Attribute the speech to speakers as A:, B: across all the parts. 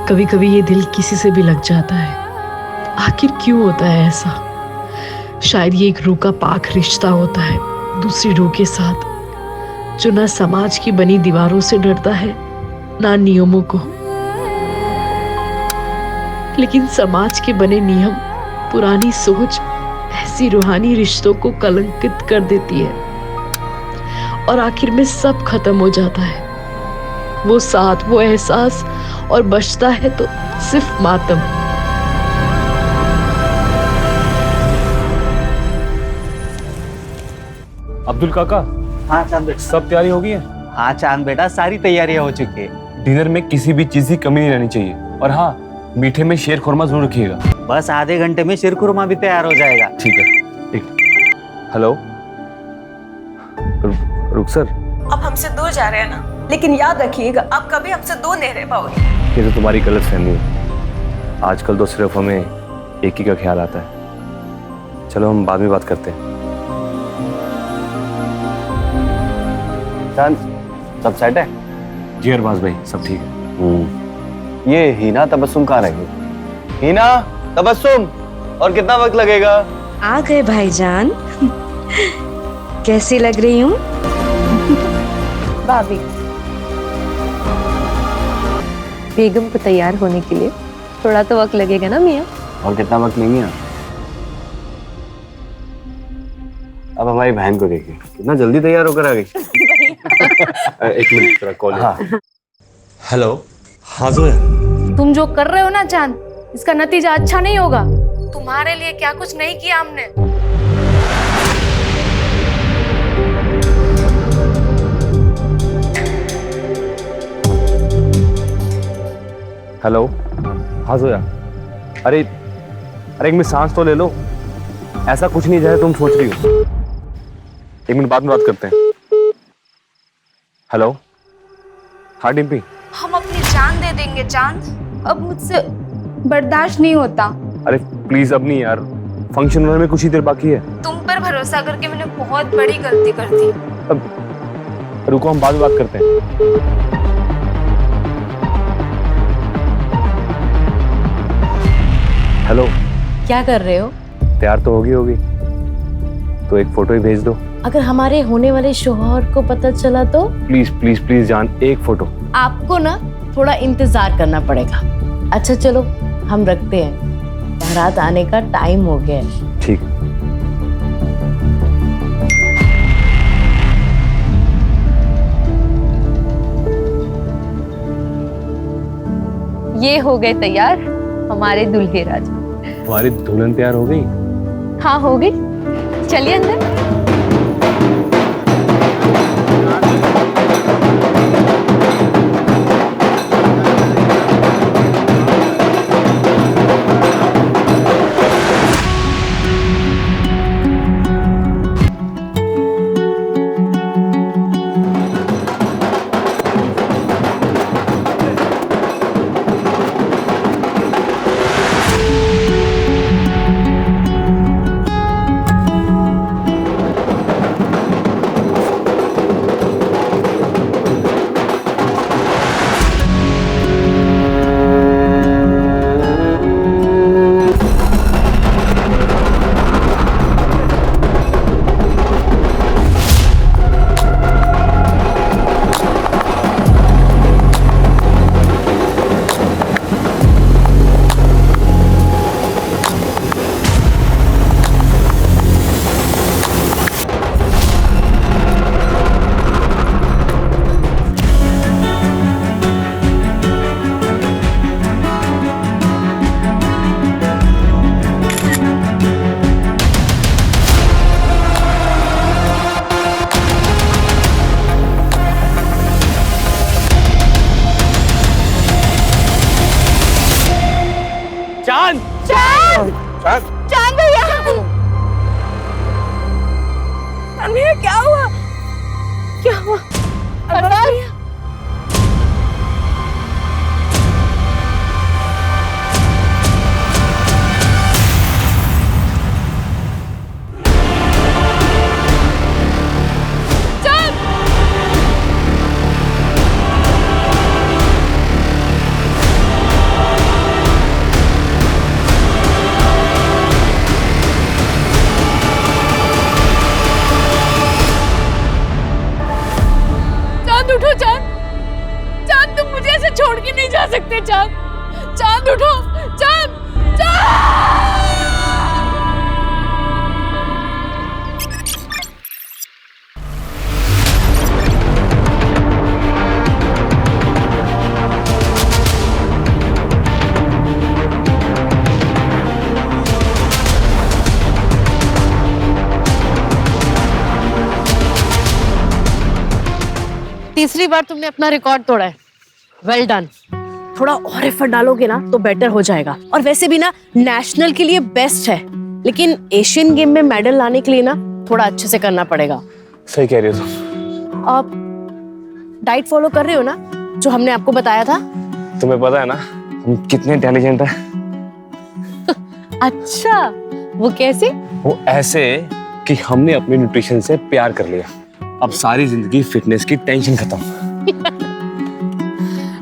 A: कभी कभी ये दिल किसी से भी लग जाता है। आखिर क्यों होता है ऐसा? शायद ये एक रूह का पाक रिश्ता होता है दूसरी रूह के साथ, जो ना समाज की बनी दीवारों से डरता है ना नियमों को। लेकिन समाज के बने नियम, पुरानी सोच ऐसी रूहानी रिश्तों को कलंकित कर देती है और आखिर में सब खत्म हो जाता है। वो साथ, वो एहसास, और बचता है तो सिर्फ मातम।
B: अब्दुल काका।
C: हाँ चांद बेटा।
B: सब तैयारी हो गई है?
C: हाँ चांद बेटा, सारी तैयारियां हो चुकी है।
B: डिनर में किसी भी चीज की कमी नहीं रहनी चाहिए, और हाँ, मीठे में शेर खुरमा जरूर रखिएगा।
C: बस आधे घंटे में शीर खुरमा भी तैयार हो जाएगा।
B: ठीक है। हेलो रुक सर।
D: अब हमसे दूर जा रहे हैं ना, लेकिन याद रखिएगा आप कभी हमसे दूर नहीं रह पाओगे।
B: ये तो तुम्हारी गलत फहमी है। आजकल तो सिर्फ हमें एक ही का ख्याल आता है। चलो हम बाद में बात करते हैं।
E: सब सेट है?
B: जी अरबाज भाई, सब ठीक है।
E: ये हीना तबस्सुम कहाँ रह गई? हीना तबस्सुम, और कितना वक्त लगेगा?
F: आ गए भाईजान। कैसी लग रही हूँ?
G: भाभी, बेगम को तैयार होने के लिए थोड़ा तो वक्त लगेगा ना मियाँ?
E: और कितना वक्त नहीं है? अब हमारी बहन को देखिए, कितना जल्दी तैयार होकर आ गई।
B: एक मिनट, थोड़ा कॉल।
E: हाँ।
H: हेलो। हाँ जोया।
G: तुम जो कर रहे हो ना चांद, इसका नतीजा अच्छा नहीं होगा। तुम्हारे लिए क्या कुछ नहीं किया हमने।
B: हेलो। हाँ जोया। अरे एक मिनट सांस तो ले लो। ऐसा कुछ नहीं जैसे तुम सोच रही हो। एक मिनट बाद में बात करते हैं। हेलो। हाँ डिम्पी।
I: हम अपनी जान दे देंगे चांद, अब मुझसे बर्दाश्त नहीं होता।
B: अरे प्लीज अब नहीं यार, फंक्शन होने में कुछ ही देर बाकी है।
I: तुम पर भरोसा करके मैंने बहुत बड़ी गलती कर दी।
B: अब रुको, हम बाद में बात करते हैं। हेलो।
J: क्या कर रहे हो?
B: तैयार तो होगी तो एक फोटो ही भेज दो।
J: अगर हमारे होने वाले शौहर को पता चला तो?
B: प्लीज प्लीज प्लीज जान, एक फोटो।
J: आपको ना थोड़ा इंतजार करना पड़ेगा। अच्छा चलो हम रखते हैं, बारात आने का टाइम हो गया है।
B: ठीक।
G: ये हो गए तैयार हमारे दूल्हे राजा।
B: तुम्हारी दुल्हन तैयार हो गई?
G: हाँ हो गई, चलिए अंदर।
I: चांद भैया, हमें क्या हुआ? क्या हुआ? भैया
J: तीसरी बार तुमने अपना रिकॉर्ड तोड़ा है। Well done. थोड़ा और एफर्ट डालोगे ना तो बेटर हो जाएगा। और वैसे भी ना नेशनल के लिए बेस्ट है, लेकिन एशियन गेम में मेडल लाने के लिए ना थोड़ा अच्छे से करना पड़ेगा।
B: सही कह रही हो तुम।
J: आप डाइट फॉलो कर रहे हो ना, जो हमने आपको बताया था?
B: तुम्हें पता है ना हम कितने इंटेलिजेंट हैं।
J: अच्छा, वो कैसे?
B: वो ऐसे कि हमने अपने न्यूट्रिशन से प्यार कर लिया। अब सारी जिंदगी फिटनेस की टेंशन खत्म।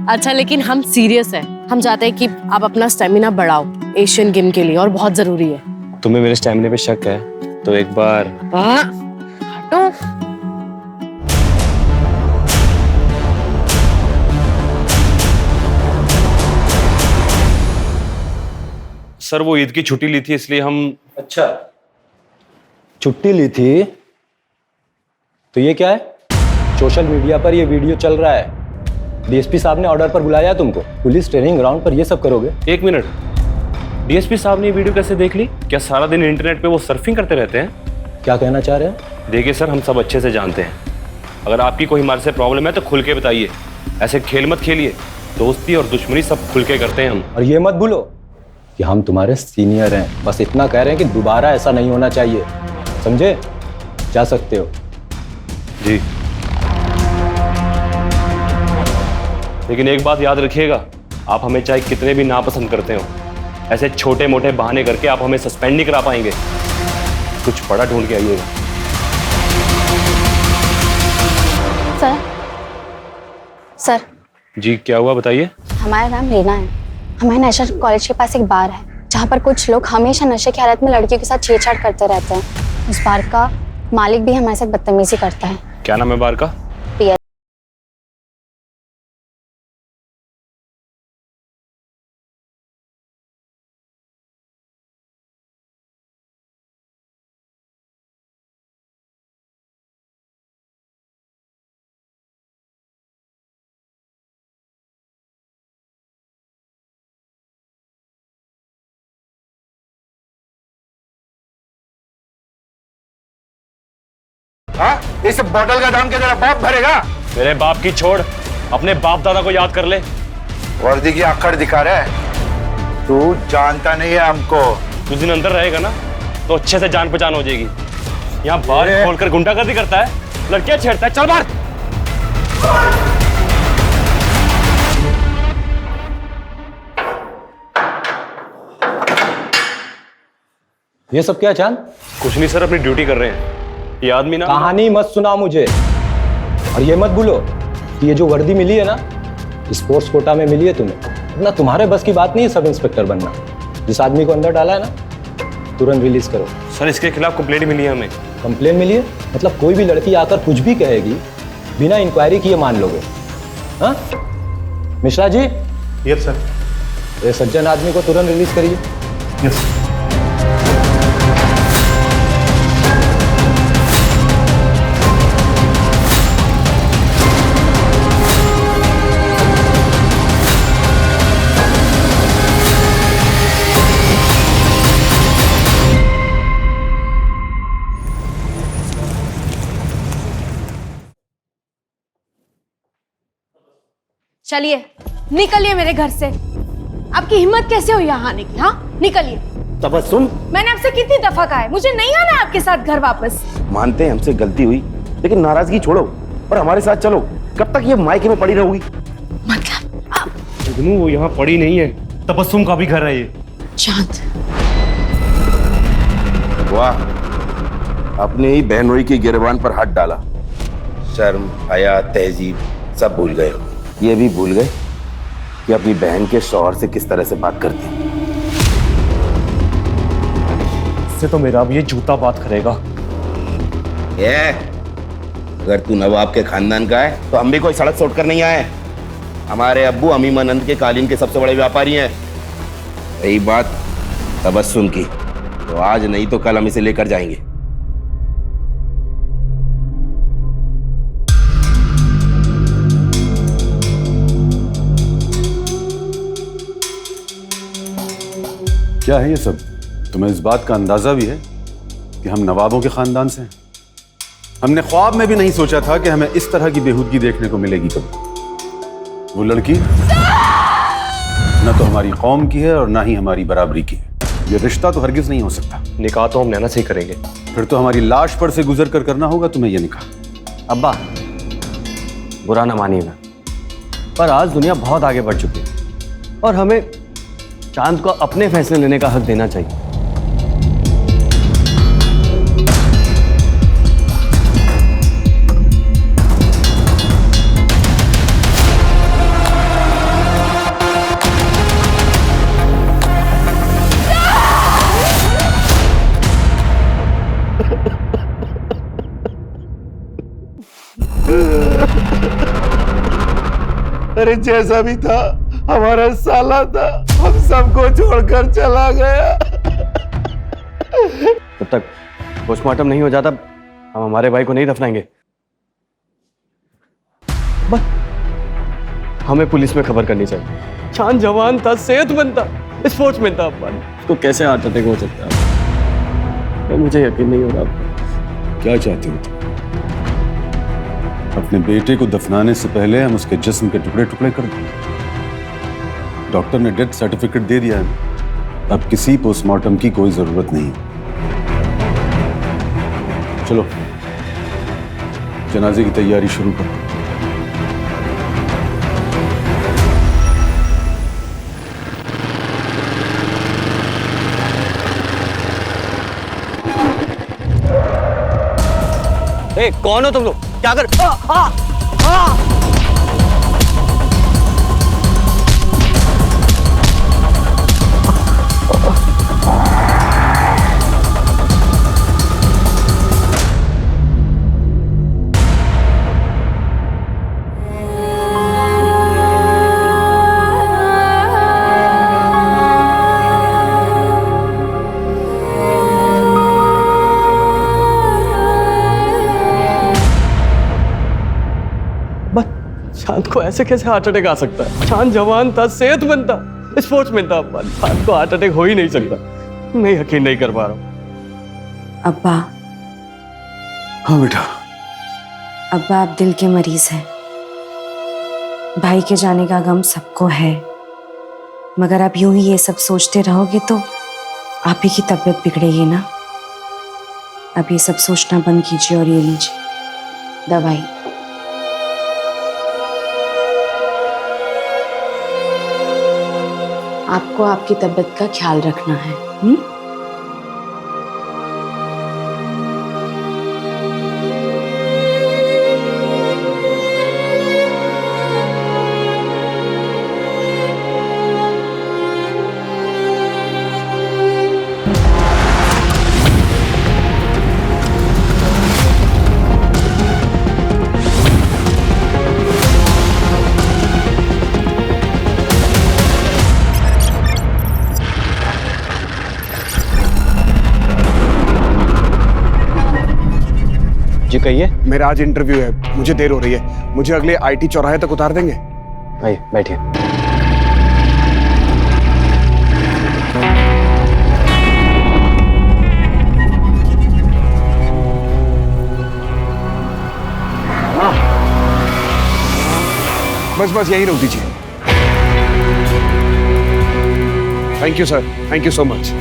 J: अच्छा, लेकिन हम सीरियस हैं। हम चाहते हैं कि आप अपना स्टेमिना बढ़ाओ एशियन गेम के लिए, और बहुत जरूरी है।
B: तुम्हें मेरे स्टैमिना पे शक है तो एक बार
J: हटो।
B: सर वो ईद की छुट्टी ली थी इसलिए हम।
K: अच्छा, छुट्टी ली थी तो ये क्या है? सोशल मीडिया पर ये वीडियो चल रहा है। डीएसपी साहब ने ऑर्डर पर बुलाया तुमको। पुलिस ट्रेनिंग ग्राउंड पर ये सब करोगे?
B: एक मिनट, डीएसपी साहब ने ये वीडियो कैसे देख ली? क्या सारा दिन इंटरनेट पे वो सर्फिंग करते रहते हैं?
K: क्या कहना चाह रहे हैं?
B: देखिए सर, हम सब अच्छे से जानते हैं, अगर आपकी कोई हमारे से प्रॉब्लम है तो खुल के बताइए। ऐसे खेल मत खेलिए। दोस्ती और दुश्मनी सब खुल के करते हैं हम।
K: और ये मत भूलो कि हम तुम्हारे सीनियर हैं। बस इतना कह रहे हैं कि दोबारा ऐसा नहीं होना चाहिए, समझे? जा सकते हो।
B: जी, लेकिन एक बात याद रखिएगा, आप हमें चाहे कितने भी नापसंद करते हो, ऐसे छोटे मोटे बहाने करके आप हमें सस्पेंड नहीं करा पाएंगे। कुछ बड़ा ढूंढ के आइएगा।
I: सर,
B: जी क्या हुआ बताइए।
I: हमारा नाम रीना है। हमारे नेशनल कॉलेज के पास एक बार है जहाँ पर कुछ लोग हमेशा नशे की हालत में लड़कियों के साथ छेड़छाड़ करते रहते हैं। उस बार का मालिक भी हमारे साथ बदतमीजी करता है।
B: क्या नाम है बार का?
E: इस बोतल का दाम क्या तेरा बाप भरेगा?
B: मेरे बाप की छोड़, अपने बाप दादा को याद कर ले।
E: वर्दी की आखड़ दिखा रहा है। तू जानता नहीं है हमको।
B: कुछ दिन अंदर रहेगा ना तो अच्छे से जान पहचान हो जाएगी। यहाँ बार खोलकर गुंडागर्दी करता है, लड़कियां छेड़ता है। चल बाहर।
K: ये सब क्या चांद?
B: कुछ नहीं सर, अपनी ड्यूटी कर रहे हैं। ये आदमी ना
K: कहानी मत सुनाओ मुझे। और ये मत भूलो कि ये जो वर्दी मिली है ना, स्पोर्ट्स कोटा में मिली है तुम्हें। ना तुम्हारे बस की बात नहीं है सब इंस्पेक्टर बनना। जिस आदमी को अंदर डाला है ना, तुरंत रिलीज करो।
B: सर इसके खिलाफ कंप्लेंट मिली है हमें।
K: कंप्लेन मिली है? मतलब कोई भी लड़की आकर कुछ भी कहेगी, बिना इंक्वायरी किए मान लोगे? हाँ मिश्रा जी?
E: Yes sir.
K: ये सज्जन आदमी को तुरंत रिलीज करिए।
E: यस।
G: चलिए, निकलिए मेरे घर से। आपकी हिम्मत कैसे हुई यहाँ आने की? हाँ, निकलिए।
E: तबस्सुम,
G: मैंने आपसे कितनी दफा कहा है, मुझे नहीं आना आपके साथ घर वापस।
E: मानते हैं हमसे गलती हुई, लेकिन नाराजगी छोड़ो और हमारे साथ चलो। कब तक ये मायके में पड़ी रहोगी?
B: मतलब वो यहाँ पड़ी नहीं है, तबस्सुम का भी घर है ये।
J: चांद,
E: वाह, अपने ही बहनोई की गिरबान पर हाथ डाला। शर्म, हया, तहजीब सब भूल गए। ये भी भूल गए कि अपनी बहन के शौहर से किस तरह से बात करती।
B: इससे तो मेरा अब ये जूता बात करेगा।
E: ये अगर तू नवाब के खानदान का है तो हम भी कोई सड़क से उठकर नहीं आए। हमारे अब्बू अमीमानंद के कालीन के सबसे बड़े व्यापारी हैं। रही बात तबस्सुम की, तो आज नहीं तो कल हम इसे लेकर जाएंगे।
L: क्या है ये सब? तुम्हें इस बात का अंदाजा भी है कि हम नवाबों के खानदान से हैं? हमने ख्वाब में भी नहीं सोचा था कि हमें इस तरह की बेहूदगी देखने को मिलेगी कभी। वो लड़की न तो हमारी कौम की है और ना ही हमारी बराबरी की है। ये रिश्ता तो हरगिज नहीं हो सकता।
B: निकाह तो हम नैना से ही करेंगे।
L: फिर तो हमारी लाश पर से गुजर कर करना होगा तुम्हें ये निकाह।
H: अब्बा, बुरा ना मानिएगा, पर आज दुनिया बहुत आगे बढ़ चुकी है और हमें चांद को अपने फैसले लेने का हक देना चाहिए।
E: अरे जैसा भी था हमारा साला था, हम सबको छोड़कर चला गया।
H: जब तक पोस्टमार्टम नहीं हो जाता हम हमारे भाई को नहीं दफनाएंगे। बस हमें पुलिस में खबर करनी चाहिए। चांद जवान था, सेहतमंद था, स्पोर्ट्समैन था। उसको कैसे हार्ट अटैक हो सकता है? तो मुझे यकीन नहीं हो रहा।
L: क्या चाहते हो तुम? अपने बेटे को दफनाने से पहले हम उसके जिस्म के टुकड़े टुकड़े कर दें। डॉक्टर ने डेथ सर्टिफिकेट दे दिया है, अब किसी पोस्टमार्टम की कोई जरूरत नहीं। चलो जनाजे की तैयारी शुरू करो।
H: ए, कौन हो तुम लोग? क्या कर? चांद को ऐसे कैसे हार्ट अटैक आ सकता है? चांद जवान था, सेहतमंद था, स्पोर्ट्समैन था। चांद को हार्ट अटैक हो ही नहीं सकता। मैं यकीन नहीं कर पा रहा हूँ।
F: अब्बा।
L: हाँ बेटा।
F: अब्बा, आप दिल के मरीज हैं। भाई के जाने का गम सबको है, मगर आप यूं ही ये सब सोचते रहोगे तो आप ही की तबीयत बिगड़ेगी ना। अब ये सब सोचना बंद कीजिए और ये लीजिए दवाई। आपको आपकी तबीयत का ख्याल रखना है।
H: जी कहिए।
M: मेरा आज इंटरव्यू है, मुझे देर हो रही है। मुझे अगले आईटी चौराहे तक उतार देंगे?
H: आइए बैठिए।
M: बस बस यही रोक दीजिए। Thank you sir, thank you so much.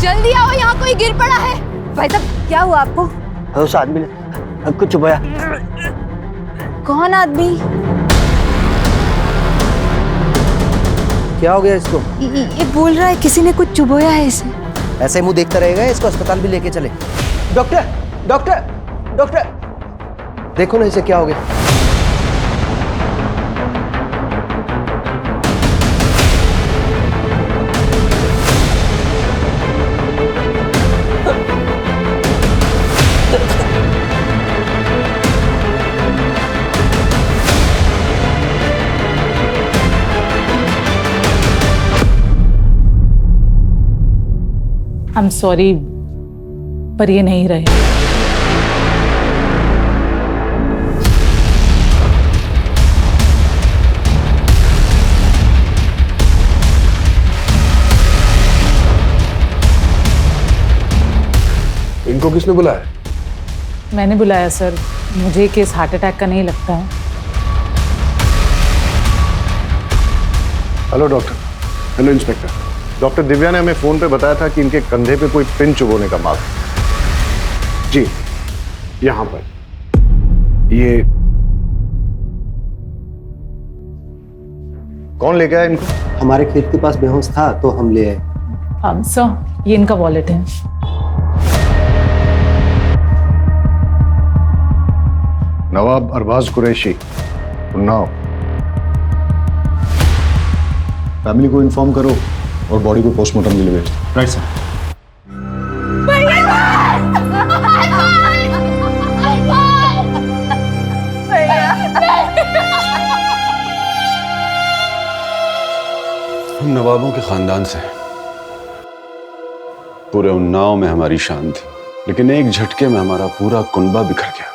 G: जल्दी आओ, यहाँ कोई गिर पड़ा है। भाई साहब क्या हुआ आपको?
H: उस आदमी ने कुछ चुभाया।
G: कौन आदमी?
N: क्या हो गया इसको?
G: ये बोल रहा है किसी ने कुछ चुभोया है इसे।
N: ऐसे मुंह देखता रहेगा, इसको अस्पताल भी लेके चले। डॉक्टर डॉक्टर डॉक्टर, देखो ना इसे क्या हो गया।
O: आई एम सॉरी, पर ये नहीं रहे।
M: इनको किसने बुलाया?
O: मैंने बुलाया सर, मुझे केस हार्ट अटैक का नहीं लगता है।
M: Hello doctor. Hello inspector. Doctor Divya ने हमें फोन पे बताया था कि इनके कंधे पे कोई पिन चुभोने का मार्क है। जी, यहां पर। ये कौन लेके आया इनको?
N: हमारे खेत के पास बेहोश था तो हम ले आए।
O: सर, ये इनका वॉलेट है।
M: नवाब अरबाज कुरैशी, उन्नाव।
L: फैमिली को इन्फॉर्म करो और बॉडी को पोस्टमार्टम के लिए भेज दो। Right sir. हम नवाबों के खानदान से हैं। पूरे उन्नाव में हमारी शान थी, लेकिन एक झटके में हमारा पूरा कुनबा बिखर गया।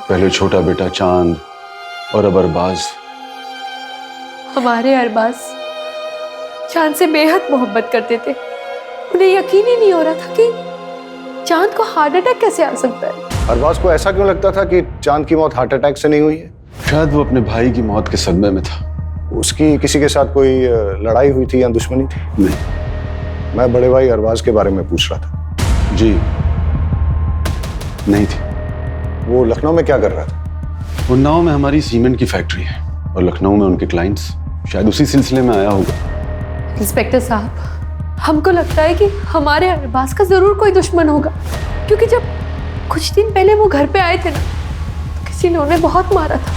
L: पहले छोटा बेटा चांद और अब अरबाज।
G: हमारे अरबाज चांद से बेहद मोहब्बत करते थे। उन्हें यकीन ही नहीं हो रहा था कि चांद को हार्ट अटैक कैसे आ सकता है।
M: अरबाज को ऐसा क्यों लगता था कि चांद की मौत हार्ट अटैक से नहीं हुई है?
L: शायद वो अपने भाई की मौत के सदमे में था।
M: उसकी किसी के साथ कोई लड़ाई हुई थी या दुश्मनी थी?
L: नहीं।
M: मैं बड़े भाई अरबाज के बारे में पूछ रहा था।
L: जी नहीं थी।
M: वो लखनऊ में क्या कर रहा था?
L: उन्नाव में हमारी सीमेंट की फैक्ट्री है और लखनऊ में उनके क्लाइंट्स। शायद उसी सिलसिले में आया होगा।
G: इंस्पेक्टर साहब, हमको लगता है कि हमारे अरबाज का जरूर कोई दुश्मन होगा, क्योंकि जब कुछ दिन पहले वो घर पे आए थे ना, तो किसी ने उन्हें बहुत मारा था।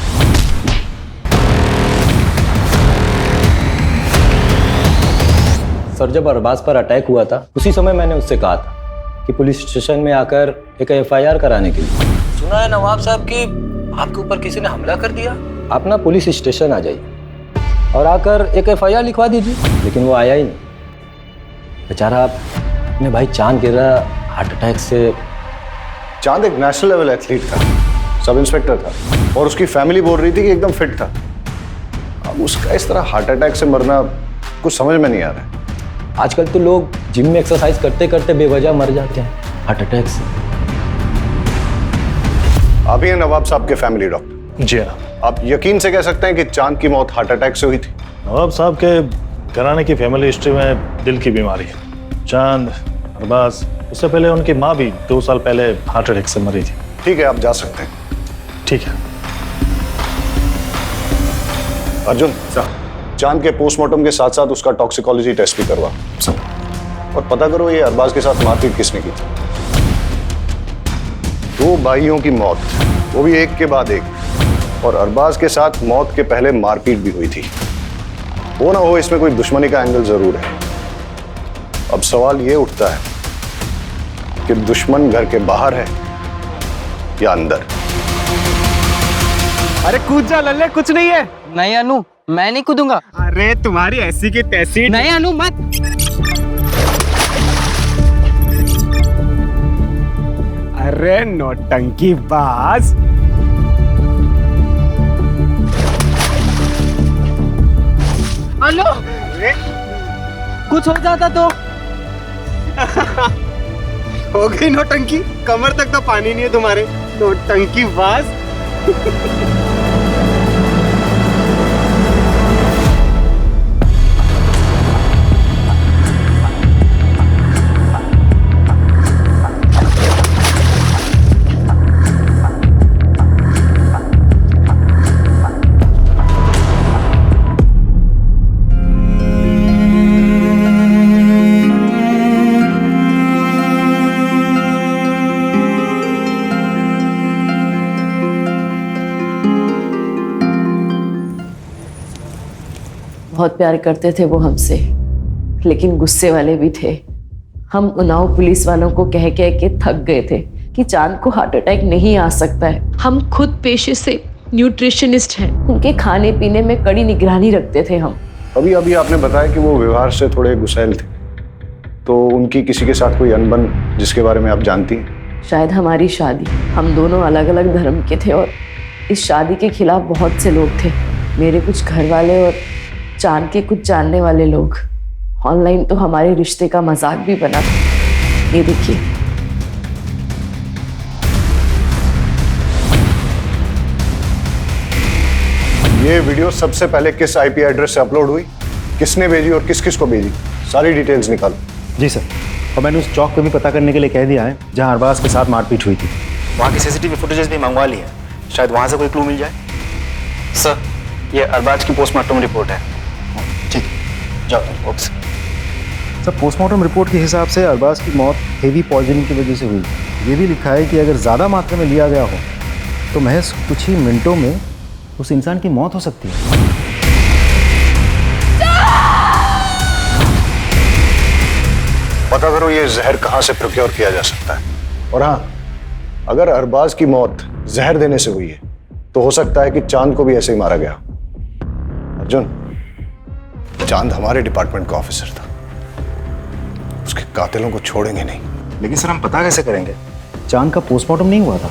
K: सर, जब अरबाज पर अटैक हुआ था उसी समय मैंने उससे कहा था कि पुलिस स्टेशन में आकर एक FIR कराने के लिए। सुना है नवाब साहब कि आपके ऊपर किसी ने हमला कर दिया। आप ना पुलिस स्टेशन आ जाइए और आकर एक FIR लिखवा दीजिए। लेकिन वो आया ही नहीं। बेचारा अपने भाई चांद गिरा हार्ट अटैक से।
M: चांद एक नेशनल लेवल एथलीट था, सब इंस्पेक्टर था और उसकी फैमिली बोल रही थी कि एकदम फिट था। अब उसका इस तरह हार्ट अटैक से मरना कुछ समझ में नहीं आ रहा है।
K: आजकल तो लोग जिम में एक्सरसाइज करते करते बेवजह मर जाते हैं हार्ट अटैक से।
M: आप ही हैं नवाब साहब के फैमिली डॉक्टर?
P: जी हाँ।
M: आप यकीन से कह सकते हैं कि चांद की मौत हार्ट अटैक से हुई थी?
P: नवाब साहब के घराने की फैमिली हिस्ट्री में दिल की बीमारी है। चांद, अरबाज, उससे पहले उनकी माँ भी 2 साल पहले हार्ट अटैक से मरी थी।
M: ठीक है, आप जा सकते हैं।
P: ठीक है।
M: अर्जुन साहब, चांद के पोस्टमार्टम के साथ साथ उसका टॉक्सिकोलॉजी टेस्ट भी करवा और पता करो ये अरबाज के साथ मारपीट किसने की थी। 2 भाइयों की मौत, वो भी एक के बाद एक, और अरबाज के साथ मौत के पहले मारपीट भी हुई थी। वो ना हो इसमें कोई दुश्मनी का एंगल जरूर है। अब सवाल ये उठता है कि दुश्मन घर के बाहर है या अंदर।
H: अरे कूद जा लल्ले, कुछ नहीं है।
C: नहीं अनु, मैं नहीं कूदूंगा।
H: अरे तुम्हारी ऐसी की तैसी।
C: नहीं अनु, मत।
H: अरे नौटंकी बाज।
C: अनु, कुछ हो जाता तो।
H: हो गई नौटंकी, कमर तक तो पानी नहीं है तुम्हारे। नौटंकी बाज।
A: बहुत प्यार करते थे वो हमसे, लेकिन गुस्से वाले भी थे। हम उन्नाव पुलिस वालों को कह कह के थक गए थे कि चांद को हार्ट अटैक नहीं आ सकता है। हम खुद पेशे से न्यूट्रिशनिस्ट हैं। उनके खाने पीने में कड़ी निगरानी रखते थे हम।
M: अभी अभी आपने बताया कि वो व्यवहार से थोड़े गुस्सैल थे। तो उनकी किसी के साथ कोई अनबन जिसके बारे में आप जानती हैं?
A: शायद हमारी शादी, हम दोनों अलग अलग धर्म के थे और इस शादी के खिलाफ बहुत से लोग थे। मेरे कुछ घर वाले और चांद के कुछ जानने वाले लोग। ऑनलाइन तो हमारे रिश्ते का मजाक भी बना था। ये देखिए,
M: ये वीडियो सबसे पहले किस आईपी एड्रेस से अपलोड हुई, किसने भेजी और किस किस को भेजी, सारी डिटेल्स निकालो।
Q: जी सर, और मैंने उस चौक पे भी पता करने के लिए कह दिया है जहां अरबाज के साथ मारपीट हुई थी।
R: वहाँ की सीसीटीवी फुटेजेस भी मंगवा ली है, शायद वहाँ से कोई क्लू मिल जाए। सर, ये अरबाज की पोस्टमार्टम रिपोर्ट है। ठीक, जाओ। ओके
Q: सर, पोस्टमार्टम रिपोर्ट के हिसाब से अरबाज की मौत हेवी पॉइजनिंग की वजह से हुई। ये भी लिखा है कि अगर ज़्यादा मात्रा में लिया गया हो तो महज कुछ ही मिनटों में उस इंसान की मौत हो सकती है।
M: पता करो ये जहर कहाँ से प्रोक्योर किया जा सकता है। और हाँ, अगर अरबाज की मौत जहर देने से हुई है तो हो सकता है कि चांद को भी ऐसे ही मारा गया। अर्जुन, चांद हमारे डिपार्टमेंट का ऑफिसर था, उसके कातिलों को छोड़ेंगे नहीं।
Q: लेकिन सर, हम पता कैसे करेंगे? चांद का पोस्टमार्टम नहीं हुआ था,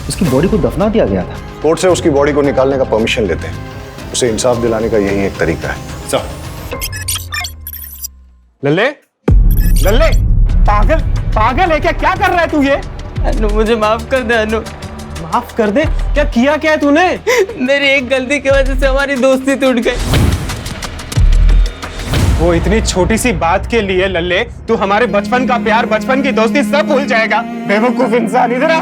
Q: उसकी बॉडी को दफना दिया गया था।
M: कोर्ट से उसकी बॉडी को निकालने का परमिशन लेते हैं, उसे इंसाफ दिलाने का यही एक तरीका है।
H: सर, लल्ले पागल है क्या कर रहा है तू? ये
C: अनु, मुझे माफ कर दे अनु।
H: माफ कर दे? क्या है तूने?
C: मेरी एक गलती की वजह से हमारी दोस्ती टूट गई।
H: वो इतनी छोटी सी बात के लिए लल्ले तू हमारे बचपन का प्यार, बचपन की दोस्ती सब भूल जाएगा? बेवकूफ इंसान, इधर आ।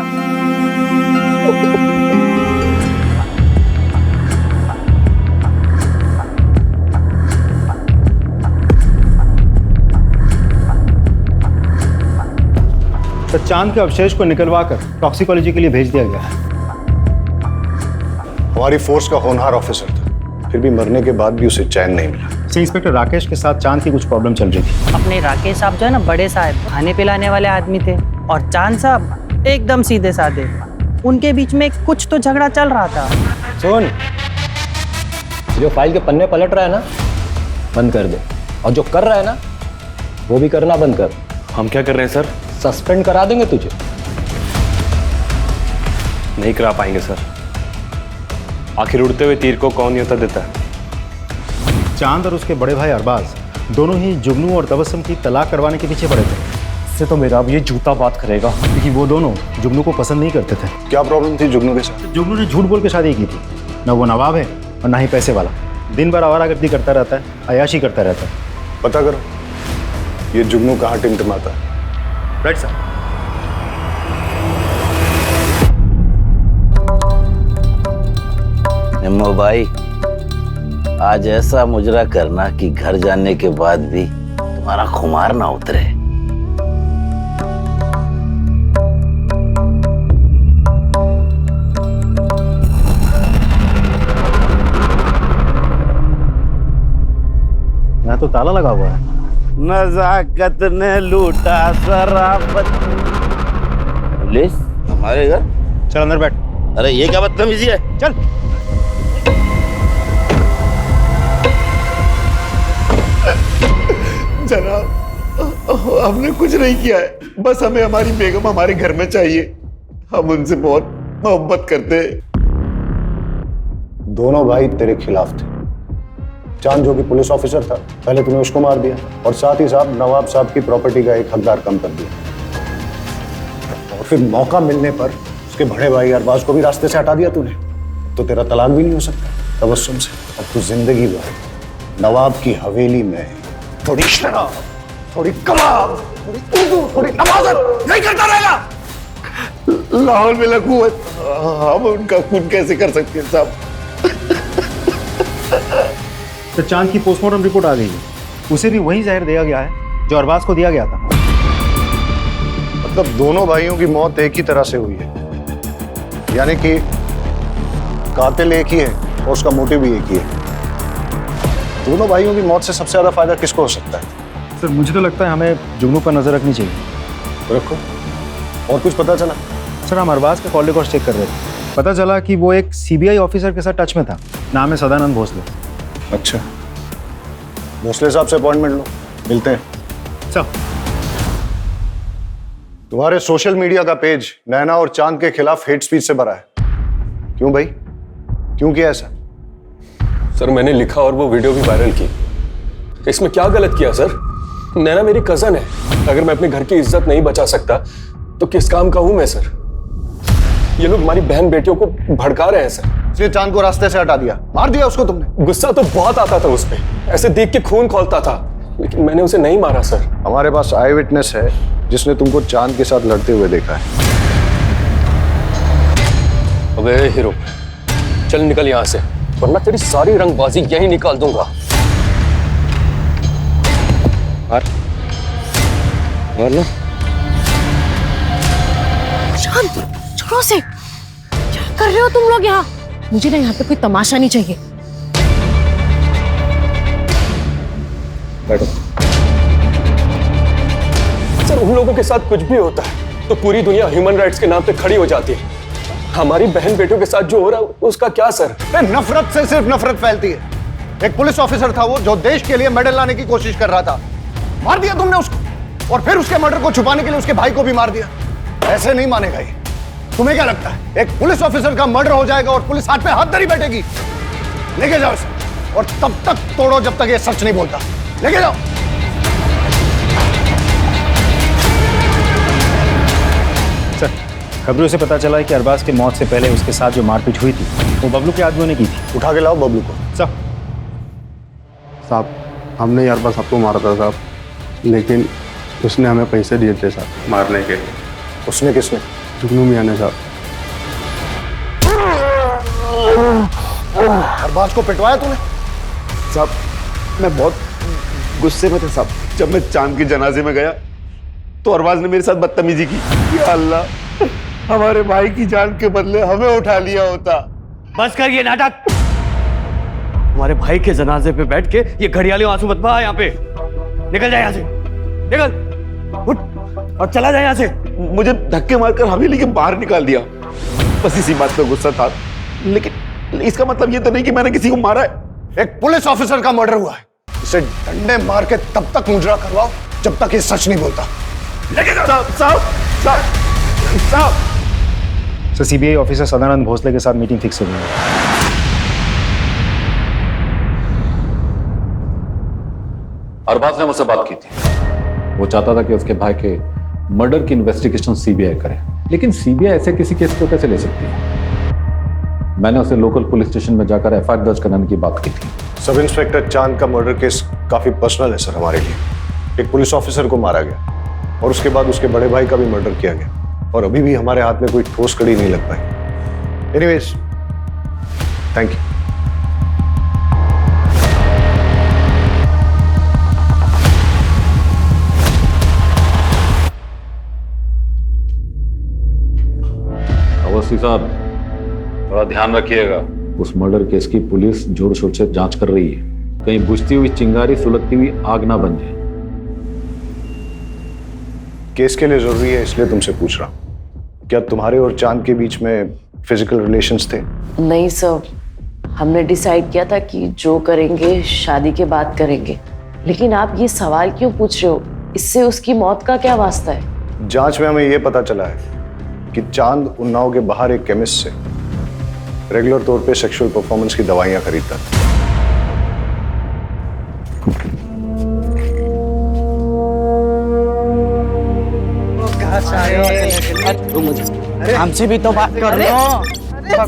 Q: तो चांद के अवशेष को निकलवाकर टॉक्सिकोलॉजी के लिए भेज दिया गया है।
M: हमारी फोर्स का होनहार ऑफिसर था, फिर भी मरने के बाद भी उसे चैन नहीं मिला।
Q: इंस्पेक्टर राकेश के साथ चांद की कुछ प्रॉब्लम चल रही थी।
C: अपने राकेश साहब जो है ना, बड़े साहब, खाने पिलाने वाले आदमी थे, और चांद साहब एकदम सीधे साधे। उनके बीच में कुछ तो झगड़ा चल रहा था।
K: सुन, जो फाइल के पन्ने पलट रहा है ना, बंद कर दे, और जो कर रहा है ना, वो भी करना बंद कर।
B: हम क्या कर रहे हैं सर?
K: सस्पेंड करा देंगे तुझे।
B: नहीं करा पाएंगे सर। आखिर उड़ते हुए तीर को कौन न्योता देता है?
Q: चांद और उसके बड़े भाई अरबाज दोनों ही जुगनू और तबस्सुम की तलाक करवाने के पीछे पड़े थे। इससे तो मेरा अब ये जूता बात करेगा, क्योंकि वो दोनों जुगनू को पसंद नहीं करते थे।
M: क्या प्रॉब्लम थी जुगनू के साथ?
Q: जुगनू ने झूठ बोल के शादी की थी। ना वो नवाब है और ना ही पैसे वाला। दिन भर आवारागर्दी करता रहता है, अयाशी करता रहता है।
M: पता करो ये जुगनू कहाँ टिमटिमाता है।
Q: Right sir.
S: निम्मो भाई, आज ऐसा मुजरा करना कि घर जाने के बाद भी तुम्हारा खुमार ना उतरे।
Q: यहाँ तो ताला लगा हुआ है।
S: नजाकत ने लूटा शराफत। पुलिस हमारे घर?
Q: चल अंदर बैठ।
S: अरे ये क्या बदतमीजी है?
Q: चल।
E: जनाब, हमने कुछ नहीं किया है, बस हमें हमारी बेगम हमारे घर में चाहिए। हम उनसे बहुत मोहब्बत करते हैं।
M: दोनों भाई तेरे खिलाफ थे। चांद जो कि पुलिस ऑफिसर था, पहले तूने उसको मार दिया, और साथ ही साथ नवाब साहब की प्रॉपर्टी का एक हकदार कम कर दिया, और फिर मौका मिलने पर उसके बड़े भाई अरबाज को भी रास्ते से हटा दिया तूने। तो तेरा तलाक भी नहीं हो सकता तबस्सुम से। अब तू जिंदगी भर नवाब की हवेली में थोड़ी शराब, थोड़ी कबाब, थोड़ी उर्दू, थोड़ी नमाज़त नहीं करता रहेगा।
E: लाहौर में लकूवत, हम उनका खून कैसे कर सकते हैं साहब?
Q: तो चांद की पोस्टमार्टम रिपोर्ट आ गई है, उसे भी वही जहर दिया गया है जो अरबाज को दिया गया था।
M: मतलब दोनों भाइयों की मौत एक ही तरह से हुई है, यानी कि कातिल एक ही है और उसका मोटिव भी एक ही है। दोनों भाइयों की मौत से सबसे ज्यादा फायदा किसको हो सकता है?
Q: सर, मुझे तो लगता है हमें जुगनू पर नजर रखनी चाहिए।
M: रखो। और कुछ पता चला?
Q: सर, हम अरबाज के कॉल रिकॉर्ड चेक कर रहे थे, पता चला कि वो एक सीबीआई ऑफिसर के साथ टच में था। नाम है सदानंद भोसले।
M: अच्छा, भोसले साहब से अपॉइंटमेंट लो, मिलते हैं।
Q: चल।
M: तुम्हारे सोशल मीडिया का पेज नैना और चांद के खिलाफ हेट स्पीच से भरा है। क्यों भाई, क्यों किया ऐसा?
H: सर मैंने लिखा और वो वीडियो भी वायरल की। इसमें क्या गलत किया सर? नैना मेरी कजन है। अगर मैं अपने घर की इज्जत नहीं बचा सकता तो किस काम का हूं मैं सर? ये लोग हमारी बहन बेटियों को भड़का रहे हैं सर।
M: इसलिए चांद को रास्ते से हटा दिया, मार दिया उसको तुमने?
H: गुस्सा तो बहुत आता था उस पे, ऐसे देख के खून खौलता था, लेकिन मैंने उसे नहीं मारा सर।
M: हमारे पास आई विटनेस है जिसने तुमको चांद के साथ लड़ते हुए देखा है।
H: अबे हीरो, चल निकल यहाँ से, वरना तेरी सारी रंगबाजी यहीं निकाल दूंगा।
J: शांत, छोड़ो से। क्या कर रहे हो तुम लोग यहाँ? मुझे ना यहाँ पे कोई तमाशा नहीं चाहिए।
H: बैठो। सर उन लोगों के साथ कुछ भी होता है तो पूरी दुनिया ह्यूमन राइट्स के नाम पे खड़ी हो जाती है। हमारी बहन बेटियों के साथ जो हो रहा है उसका क्या सर?
M: नफरत से सिर्फ नफरत फैलती है। एक पुलिस ऑफिसर था वो जो देश के लिए मेडल लाने की कोशिश कर रहा था, मार दिया तुमने उसको, और फिर उसके मर्डर को छुपाने के लिए उसके भाई को भी मार दिया। ऐसे नहीं मानेगा ये। तुम्हें क्या लगता है एक पुलिस ऑफिसर का मर्डर हो जाएगा और पुलिस हाथ पे हाथ धरी बैठेगी? लेके जाओ इसे और तब तक तोड़ो जब तक ये सच नहीं बोलता। लेके जाओ।
Q: सर, खबरों से पता चला है कि अरबाज के मौत से पहले उसके साथ जो मारपीट हुई थी वो बबलू के आदमियों ने की थी।
M: उठा के लाओ बबलू को।
L: साहब हमने अरबाज सबको मारा था साहब, लेकिन उसने हमें पैसे दिए थे साहब मारने के।
M: उसने किसने?
L: जुगनू मियां ने साहब।
M: अरबाज को पिटवाया तूने?
E: साहब मैं बहुत गुस्से में था साहब। जब मैं चांद के जनाजे में गया तो अरबाज ने मेरे साथ बदतमीजी की। या अल्लाह, हमारे भाई की जान के बदले हमें उठा लिया होता।
H: बस कर ये नाटक। हमारे भाई के जनाजे पे बैठ के ये घड़ियाली आंसू मत बहा। यहाँ पे निकल जाए, यहाँ से निकल, उठ और चला जाए यहाँ से।
E: मुझे धक्के मारकर हवेली के बाहर निकाल दिया। बस इसी बात पे गुस्सा था, लेकिन इसका मतलब ये तो नहीं कि मैंने किसी को मारा है।
M: एक पुलिस ऑफिसर का मर्डर हुआ है, इसे डंडे मार के तब तक मुजरा करवाओ जब तक ये सच नहीं बोलता। लेके जाओ।
Q: साहब sir, CBI officer Sadanand Bhosle के साथ मीटिंग फिक्स हो गई है।
L: अरबाज ने मुझसे बात की थी। वो चाहता था कि उसके भाई के मर्डर की इन्वेस्टिगेशन सीबीआई करे, लेकिन सीबीआई ऐसे किसी केस को कैसे ले सकती है? मैंने उसे लोकल पुलिस स्टेशन में जाकर एफआईआर दर्ज कराने की बात की थी।
M: सब इंस्पेक्टर चांद का मर्डर केस काफी पर्सनल है सर हमारे लिए। एक पुलिस ऑफिसर को मारा गया और उसके बाद उसके बड़े भाई का भी मर्डर किया गया, और अभी भी हमारे हाथ में कोई ठोस कड़ी नहीं लग पाई। Anyways, thank you.
L: अवस्थी साहब थोड़ा ध्यान रखिएगा। उस मर्डर केस की पुलिस जोर शोर से जांच कर रही है, कहीं बुझती हुई चिंगारी सुलगती हुई आग ना बन जाए।
M: केस के लिए जरूरी है इसलिए तुमसे पूछ रहा हूं, क्या तुम्हारे और चांद के बीच में फिजिकल रिलेशंस थे?
A: नहीं सर, हमने डिसाइड किया था कि जो करेंगे शादी के बाद करेंगे। लेकिन आप ये सवाल क्यों पूछ रहे हो? इससे उसकी मौत का क्या वास्ता है?
M: जांच में हमें यह पता चला है कि चांद उन्नाव के बाहर एक केमिस्ट से रेगुलर तौर पे सेक्सुअल परफॉर्मेंस की दवाइयां खरीदता था।
C: हमसे भी तो बात कर रहे हो। क्या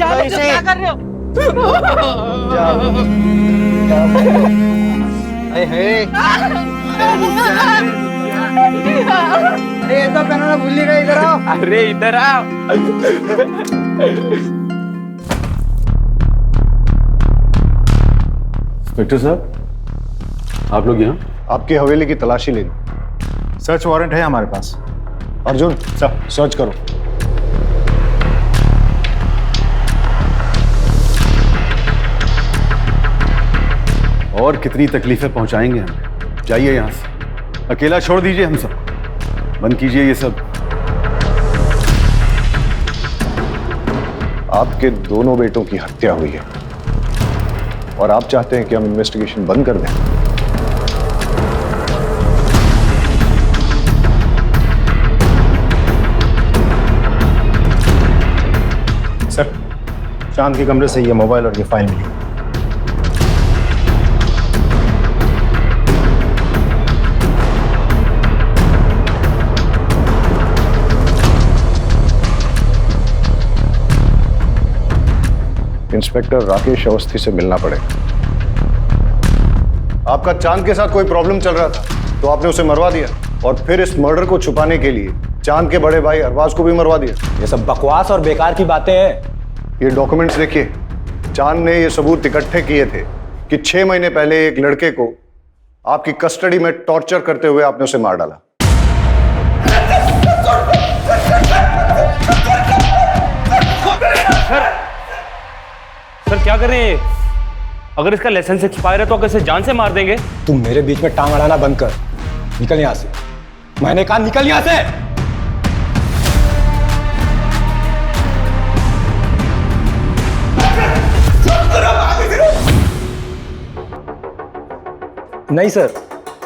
C: कर रहे हो?
N: अरे ये तो पहनना भूल ही गए, इधर आओ।
H: अरे इधर आओ।
L: इंस्पेक्टर साहब, आप लोग यहाँ?
M: आपकी हवेली की तलाशी लेनी।
Q: सर्च वारंट है हमारे पास।
M: अर्जुन सर, सर्च करो।
L: और कितनी तकलीफें पहुंचाएंगे हम? जाइए यहाँ से, अकेला छोड़ दीजिए हम सब, बंद कीजिए ये सब।
M: आपके दोनों बेटों की हत्या हुई है और आप चाहते हैं कि हम इन्वेस्टिगेशन बंद कर दें? सर, चांद के कमरे से ये मोबाइल और ये फाइल मिली। इंस्पेक्टर राकेश अवस्थी से मिलना पड़ेगा। आपका चांद के साथ कोई प्रॉब्लम चल रहा था तो आपने उसे मरवा दिया, और फिर इस मर्डर को छुपाने के लिए चांद के बड़े भाई अरबाज को भी मरवा दिया।
K: ये सब बकवास और बेकार की बातें हैं।
M: ये डॉक्यूमेंट्स देखिए, चांद ने ये सबूत इकट्ठे किए थे कि 6 महीने पहले एक लड़के को आपकी कस्टडी में टॉर्चर करते हुए आपने उसे मार डाला।
B: सर क्या कर रहे हैं? अगर इसका लाइसेंस एक्सपायर है तो कैसे जान से मार देंगे?
K: तुम मेरे बीच में टांग अड़ाना बंद कर, निकल यहां से। मैंने कहा निकल यहां से। नहीं सर,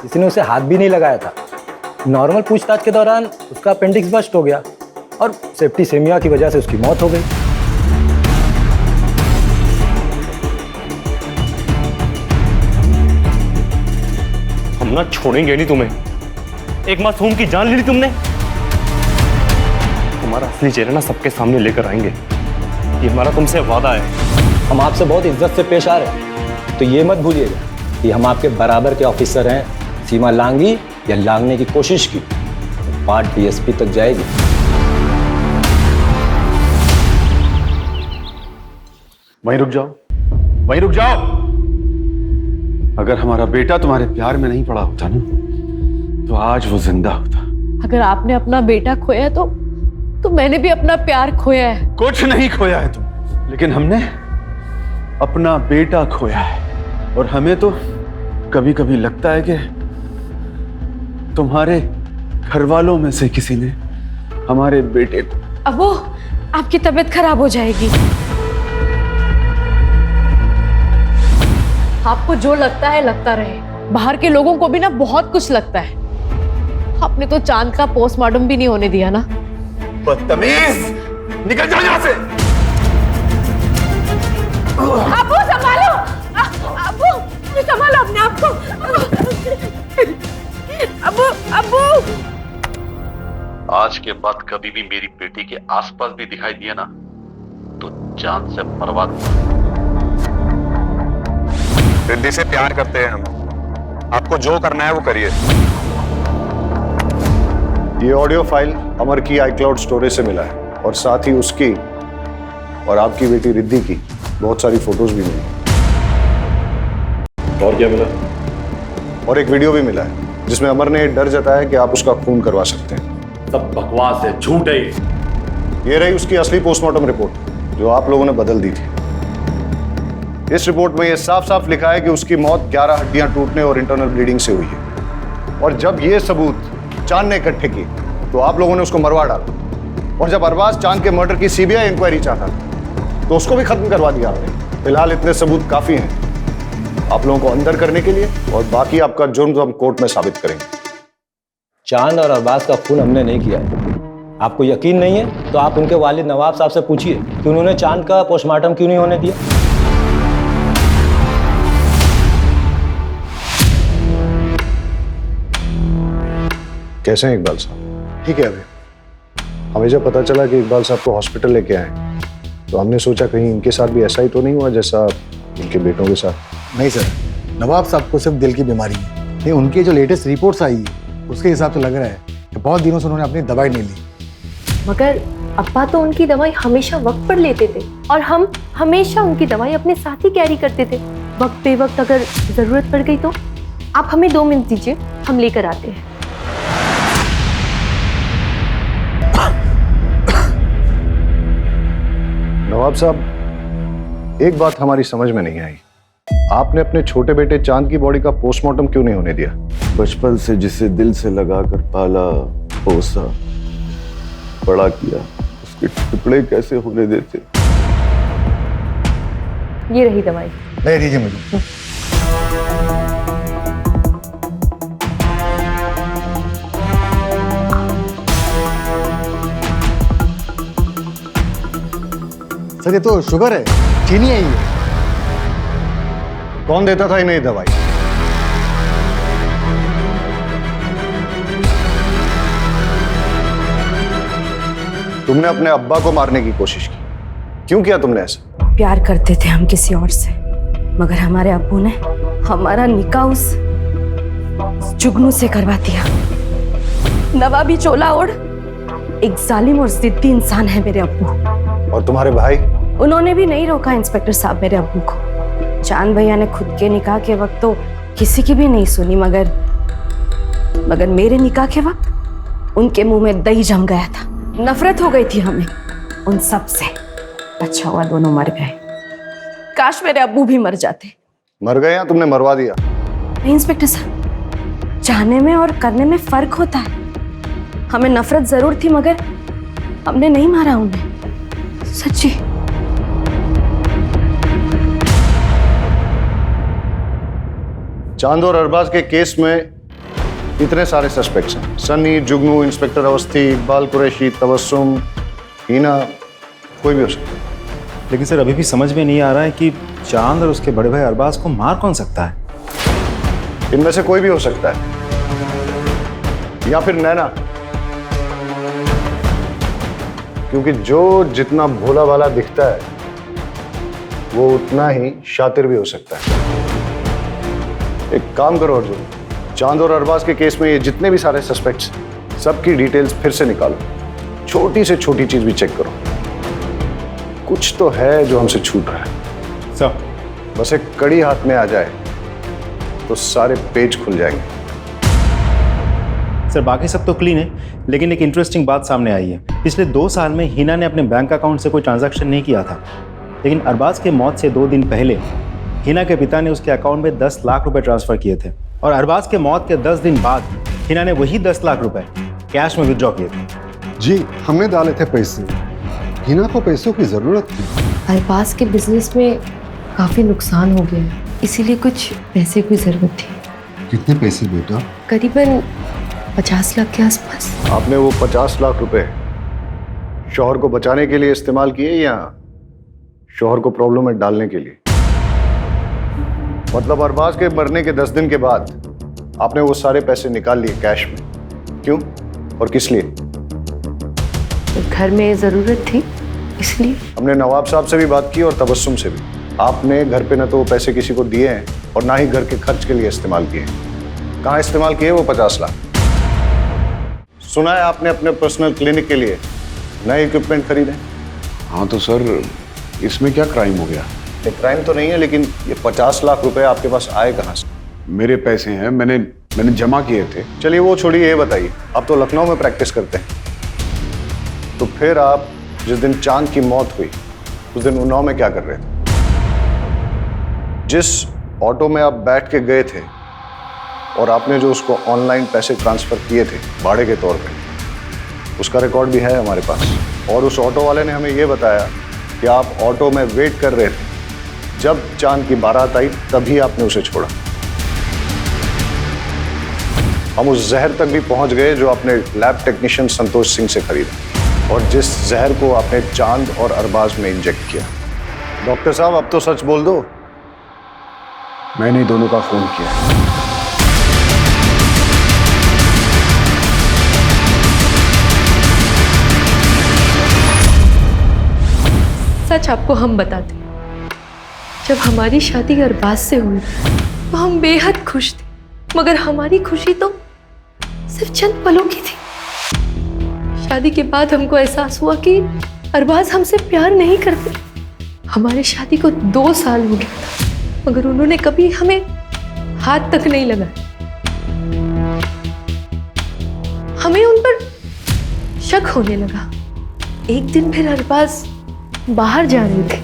K: किसी ने उसे हाथ भी नहीं लगाया था। नॉर्मल पूछताछ के दौरान उसका अपेंडिक्स बस्ट हो गया और सेप्टिसेमिया की वजह से उसकी मौत हो गई।
B: हम ना छोड़ेंगे नहीं तुम्हें। एक मासूम की जान ले ली तुमने। तुम्हारा असली चेहरा ना सबके सामने लेकर आएंगे, ये हमारा तुमसे वादा है।
K: हम आपसे बहुत इज्जत से पेश आ रहे हैं, तो ये मत भूलिएगा कि हम आपके बराबर के ऑफिसर हैं। सीमा लांगी या लांगने की कोशिश की तो बात डीएसपी तक जाएगी।
L: वहीं रुक जाओ, वहीं रुक जाओ। अगर हमारा बेटा तुम्हारे प्यार में नहीं पड़ा होता ना, तो आज वो जिंदा होता।
G: अगर आपने अपना बेटा खोया तो मैंने भी अपना प्यार खोया है।
L: कुछ नहीं खोया है तुम, लेकिन हमने अपना बेटा खोया है। और हमें तो कभी कभी लगता है कि तुम्हारे घर वालों में से किसी ने हमारे बेटे को।
G: अब वो आपकी तबीयत खराब हो जाएगी। आपको जो लगता है लगता रहे, बाहर के लोगों को भी ना बहुत कुछ लगता है। आपने तो चांद का पोस्टमार्टम भी नहीं होने दिया ना।
E: बदतमीज, निकल जाओ यहाँ से।
G: अब्बू संभालो, अब्बू संभालो अपने आप को। अब्बू अब्बू।
L: आज के बाद कभी भी मेरी बेटी के आसपास भी दिखाई दिया ना, तो जान से मरवा दूंगा।
M: रिद्धि से प्यार करते हैं हम, आपको जो करना है वो करिए। ये ऑडियो फाइल अमर की iCloud स्टोरेज से मिला है, और साथ ही उसकी और आपकी बेटी रिद्धि की बहुत सारी फोटोज भी मिली।
L: और क्या मिला?
M: और एक वीडियो भी मिला है जिसमें अमर ने डर जताया कि आप उसका खून करवा सकते हैं।
L: सब बकवास है, झूठ है।
M: ये रही उसकी असली पोस्टमार्टम रिपोर्ट, जो आप लोगों ने बदल दी थी। इस रिपोर्ट में यह साफ साफ लिखा है कि उसकी मौत 11 हड्डियां टूटने और इंटरनल ब्लीडिंग से हुई है। और जब ये सबूत चांद ने इकट्ठे किए तो आप लोगों ने उसको मरवा डाला। और जब अरबाज चांद के मर्डर की सीबीआई इंक्वायरी चाहता था तो उसको भी खत्म करवा दिया आपने। फिलहाल इतने सबूत काफी हैं आप लोगों को अंदर करने के लिए, और बाकी आपका जुर्म हम कोर्ट में साबित करेंगे।
K: चांद और अरबाज का खून हमने नहीं किया है। आपको यकीन नहीं है तो आप उनके वालिद नवाब साहब से पूछिए कि उन्होंने चांद का पोस्टमार्टम क्यों नहीं होने दिया।
M: कैसे हैं इकबाल साहब? ठीक है। अभी हमें जब पता चला कि इकबाल साहब को हॉस्पिटल लेके आए तो हमने सोचा कहीं इनके साथ भी ऐसा ही तो नहीं हुआ जैसा इनके बेटों के साथ।
Q: नहीं सर, नवाब साहब को सिर्फ दिल की बीमारी है। नहीं, उनकी जो लेटेस्ट रिपोर्ट्स आई है उसके हिसाब से लग रहा है कि बहुत दिनों से उन्होंने अपनी दवाई नहीं ली।
G: मगर अब्बा तो उनकी दवाई हमेशा वक्त पर लेते थे और हम हमेशा उनकी दवाई अपने साथ ही कैरी करते थे। वक्त पे वक्त अगर जरूरत पड़ गई तो आप हमें 2 मिनट दीजिए, हम लेकर आते हैं।
M: नवाब साहब, एक बात हमारी समझ में नहीं आई, आपने अपने छोटे बेटे चांद की बॉडी का पोस्टमार्टम क्यों नहीं होने दिया?
L: बचपन से जिसे दिल से लगाकर पाला, पोसा, बड़ा किया, उसके टुकड़े कैसे होने देते?
G: ये रही दवाई।
Q: ले दीजिए मुझे।
M: सर ये तो शुगर है, चीनी है ये। कौन देता था इन्हें दवाई? तुमने अपने अब्बा को मारने की कोशिश की, क्यों किया तुमने ऐसा?
F: प्यार करते थे हम किसी और से, मगर हमारे अब्बू ने हमारा निकाह उस जुगनू से करवा दिया। नवाबी चोला ओढ़ एक जालिम और जिद्दी इंसान है मेरे अब्बू।
M: और तुम्हारे भाई?
F: उन्होंने भी नहीं रोका इंस्पेक्टर साहब मेरे अब्बू को। चांद भैया ने खुद के निकाह के वक्त तो किसी की भी नहीं सुनी, मगर मेरे निकाह के वक्त उनके मुंह में दही जम गया था। नफरत हो गई थी हमें उन सब से। अच्छा हुआ दोनों मर गए, काश मेरे अब्बू भी मर जाते।
M: मर गए या तुमने मरवा दिया?
F: नहीं इंस्पेक्टर साहब, चाहने में और करने में फर्क होता है। हमें नफरत जरूर थी मगर हमने नहीं मारा उन्हें, सच्ची।
M: चांद और अरबाज के केस में इतने सारे सस्पेक्ट्स हैं, सन्नी, जुगनू, इंस्पेक्टर अवस्थी, इकबाल कुरैशी, तबस्सुम, हीना, कोई भी हो सकता है।
Q: लेकिन सर अभी भी समझ में नहीं आ रहा है कि चांद और उसके बड़े भाई अरबाज को मार कौन सकता है?
M: इनमें से कोई भी हो सकता है, या फिर नैना, क्योंकि जो जितना भोला भाला दिखता है वो उतना ही शातिर भी हो सकता है। एक काम करो अर्जुन, चांद और अरबाज के केस में ये जितने भी सारे सस्पेक्ट्स, सबकी डिटेल्स फिर से निकालो, छोटी से छोटी चीज भी चेक करो। कुछ तो है जो हमसे छूट रहा है।
Q: सर
M: बस एक कड़ी हाथ में आ जाए तो सारे पेज खुल जाएंगे।
Q: सर बाकी सब तो क्लीन है, लेकिन एक इंटरेस्टिंग बात सामने आई है। पिछले 2 साल में हिना ने अपने बैंक अकाउंट से कोई ट्रांजैक्शन नहीं किया था, लेकिन अरबाज के मौत से 2 दिन पहले हिना के पिता ने उसके अकाउंट में 10 लाख रुपए ट्रांसफर किए थे, और अरबाज के मौत के 10 दिन बाद हिना ने वही 10 लाख रुपए कैश में विड्रॉ किए थे।
M: जी हमने डाले थे पैसे, हिना को पैसों की जरूरत थी।
G: अरबाज के बिजनेस में काफी नुकसान हो गया है, इसीलिए कुछ पैसे की जरूरत थी।
M: कितने पैसे बेटा?
G: करीबन 50 लाख के आसपास।
M: आपने वो 50 लाख रुपए शौहर को बचाने के लिए इस्तेमाल किए या शौहर को प्रॉब्लम में डालने के लिए? मतलब अरबाज के मरने के 10 दिन के बाद आपने वो सारे पैसे निकाल लिए कैश में, क्यों और किस लिए?
G: घर में जरूरत थी इसलिए।
M: हमने नवाब साहब से भी बात की और तबस्सुम से भी। आपने घर पे न तो वो पैसे किसी को दिए हैं और ना ही घर के खर्च के लिए इस्तेमाल किए। कहाँ इस्तेमाल किए वो 50 लाख? सुना है आपने अपने पर्सनल क्लिनिक के लिए नए इक्विपमेंट खरीदे।
T: हाँ तो सर इसमें क्या क्राइम हो गया?
M: ये क्राइम तो नहीं है, लेकिन ये 50 लाख रुपए आपके पास आए कहाँ से?
T: मेरे पैसे हैं, मैंने जमा किए थे।
M: चलिए वो छोड़िए, ये बताइए, आप तो लखनऊ में प्रैक्टिस करते हैं, तो फिर आप जिस दिन चांद की मौत हुई उस दिन उन्नाव में क्या कर रहे थे? जिस ऑटो में आप बैठ के गए थे और आपने जो उसको ऑनलाइन पैसे ट्रांसफर किए थे भाड़े के तौर पे, उसका रिकॉर्ड भी है हमारे पास। और उस ऑटो वाले ने हमें ये बताया कि आप ऑटो में वेट कर रहे थे, जब चांद की बारात आई तभी आपने उसे छोड़ा। हम उस जहर तक भी पहुंच गए जो आपने लैब टेक्नीशियन संतोष सिंह से खरीदा और जिस जहर को आपने चांद और अरबाज में इंजेक्ट किया। डॉक्टर साहब अब तो सच बोल दो।
T: मैंने दोनों का फोन किया।
G: सच आपको हम बताते, जब हमारी शादी अरबाज से हुई तो हम बेहद खुश थे, मगर हमारी खुशी तो सिर्फ चंद पलों की थी। शादी के बाद हमको एहसास हुआ कि अरबाज हमसे प्यार नहीं करते। हमारी शादी को 2 साल हो गया था, मगर उन्होंने कभी हमें हाथ तक नहीं लगाया। हमें उन पर शक होने लगा। एक दिन फिर अरबाज बाहर जा रहे थे,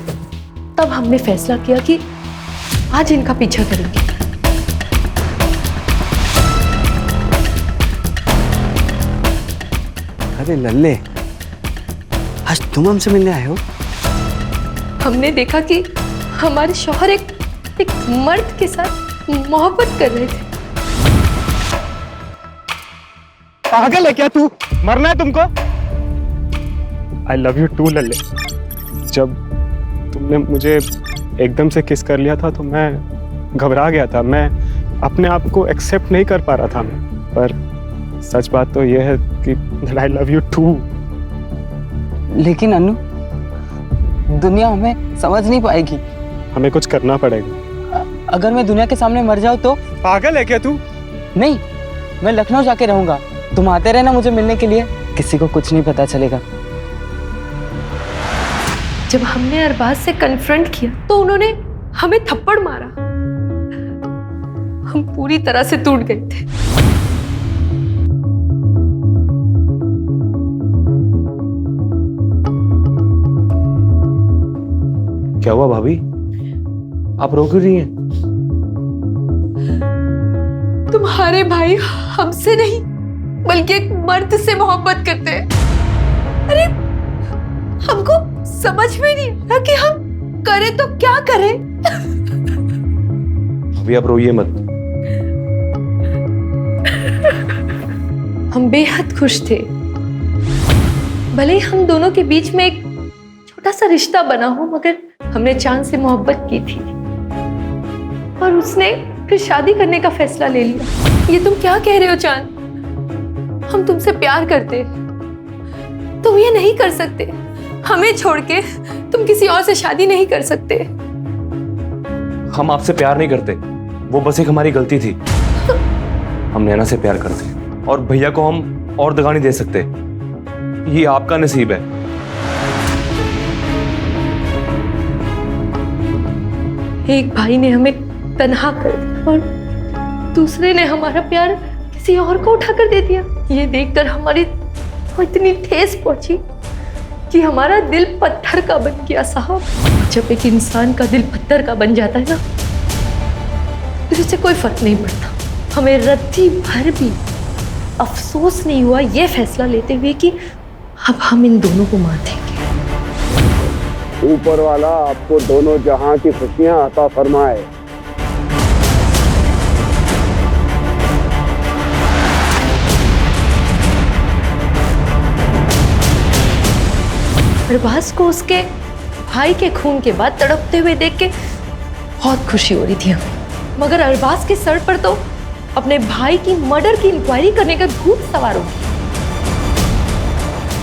G: तब हमने फैसला किया कि आज इनका पीछा करेंगे।
N: अरे लल्ले, आज तुम हमसे मिलने आए हो?
G: हमने देखा कि हमारे शौहर एक मर्द के साथ मोहब्बत कर रहे थे।
H: पागल है क्या तू? मरना है तुमको? आई लव यू टू लल्ले। जब
U: तुमने मुझे एकदम से किस कर लिया था तो मैं घबरा गया था। मैं अपने आप को एक्सेप्ट नहीं कर पा रहा था मैं। पर सच बात तो यह है कि आई लव यू टू।
C: लेकिन अनु, दुनिया हमें समझ नहीं पाएगी।
U: हमें कुछ करना पड़ेगा।
C: अगर मैं दुनिया के सामने मर जाऊँ तो?
U: पागल है क्या तू?
C: नहीं, मैं लखनऊ जाके रहूंगा। तुम आते रहना मुझे मिलने के लिए, किसी को कुछ नहीं पता चलेगा।
G: जब हमने अरबाज से कन्फ्रंट किया तो उन्होंने हमें थप्पड़ मारा। हम पूरी तरह से टूट गए थे।
B: क्या हुआ भाभी, आप रो क्यों रही हैं?
G: तुम्हारे भाई हमसे नहीं बल्कि एक मर्द से मोहब्बत करते हैं। अरे हमको समझ में नहीं आ कि हम करें तो क्या करें।
B: अभी आप रोइए मत।
G: हम बेहद खुश थे। भले ही हम दोनों के बीच में एक छोटा सा रिश्ता बना हो, मगर हमने चांद से मोहब्बत की थी और उसने फिर शादी करने का फैसला ले लिया। ये तुम क्या कह रहे हो चांद? हम तुमसे प्यार करते, तुम ये नहीं कर सकते। हमें छोड़ के तुम किसी और से शादी नहीं कर सकते।
B: हम आपसे प्यार नहीं करते, वो बस एक हमारी गलती थी। हम नैना से प्यार करते और भैया को हम और दगा नहीं दे सकते। ये आपका नसीब है।
G: एक भाई ने हमें तन्हा कर दिया और दूसरे ने हमारा प्यार किसी और को उठा कर दे दिया। ये देखकर हमारी इतनी ठेस पहुंची कि हमारा दिल पत्थर का बन गया साहब। जब एक इंसान का दिल पत्थर का बन जाता है ना, तो इससे कोई फर्क नहीं पड़ता। हमें रत्ती भर भी अफसोस नहीं हुआ ये फैसला लेते हुए कि अब हम इन दोनों को मार देंगे।
T: ऊपर वाला आपको दोनों जहां की खुशियां अता फरमाए।
G: अरबाज को उसके भाई के खून के बाद तड़पते हुए देख के बहुत खुशी हो रही थी हमें, मगर अरबाज के सर पर तो अपने भाई की मर्डर की इंक्वायरी करने का भूत सवार हो गया।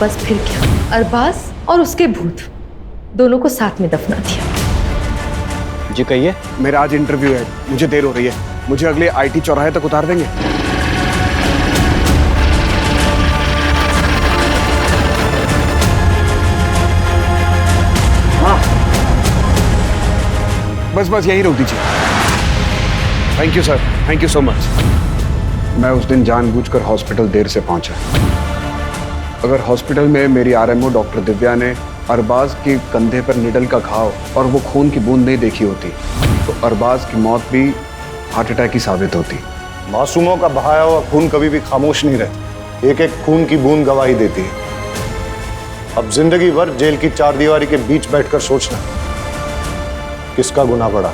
G: बस फिर क्या, अरबाज और उसके भूत दोनों को साथ में दफना दिया।
K: जी कहिए।
T: मेरा आज इंटरव्यू है, मुझे देर हो रही है। मुझे अगले आईटी चौराहे तक उतार देंगे? हाँ, बस यही रोक दीजिए। Thank you sir, thank you so much. मैं उस दिन जानबूझकर हॉस्पिटल देर से पहुंचा। अगर हॉस्पिटल में मेरी आरएमओ डॉक्टर दिव्या ने अरबाज के कंधे पर निडल का घाव और वो खून की बूंद नहीं देखी होती तो अरबाज की मौत भी हार्ट अटैक ही साबित होती।
M: मासूमों का बहाया हुआ खून कभी भी खामोश नहीं रहता। एक एक खून की बूंद गवाही देती है। अब जिंदगी भर जेल की चारदीवारी के बीच बैठकर सोचना किसका गुनाह बढ़ा।